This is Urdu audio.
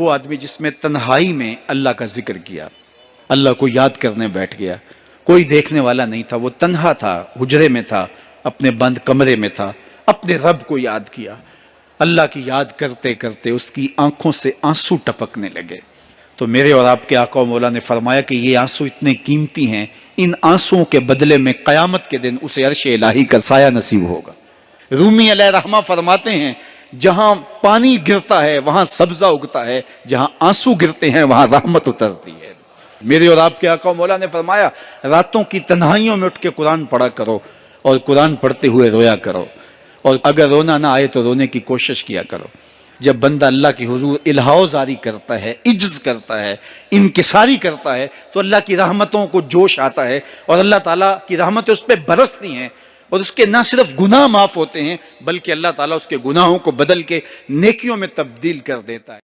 وہ آدمی جس میں تنہائی میں اللہ کا ذکر کیا، اللہ کو یاد کرنے بیٹھ گیا، کوئی دیکھنے والا نہیں تھا، وہ تنہا تھا، حجرے میں تھا، اپنے بند کمرے میں تھا، اپنے رب کو یاد کیا، اللہ کی یاد کرتے کرتے اس کی آنکھوں سے آنسو ٹپکنے لگے۔ تو میرے اور آپ کے آقا و مولا نے فرمایا کہ یہ آنسو اتنے قیمتی ہیں، ان آنسوؤں کے بدلے میں قیامت کے دن اسے عرش الہی کا سایہ نصیب ہوگا۔ رومی علیہ رحمہ فرماتے ہیں جہاں پانی گرتا ہے وہاں سبزہ اگتا ہے، جہاں آنسو گرتے ہیں وہاں رحمت اترتی ہے۔ میرے اور آپ کے آقا و مولا نے فرمایا راتوں کی تنہائیوں میں اٹھ کے قرآن پڑھا کرو اور قرآن پڑھتے ہوئے رویا کرو، اور اگر رونا نہ آئے تو رونے کی کوشش کیا کرو۔ جب بندہ اللہ کی حضور الہاء زاری کرتا ہے، عجز کرتا ہے، انکساری کرتا ہے، تو اللہ کی رحمتوں کو جوش آتا ہے اور اللہ تعالیٰ کی رحمتیں اس پہ برستی ہیں، اور اس کے نہ صرف گناہ معاف ہوتے ہیں بلکہ اللہ تعالیٰ اس کے گناہوں کو بدل کے نیکیوں میں تبدیل کر دیتا ہے۔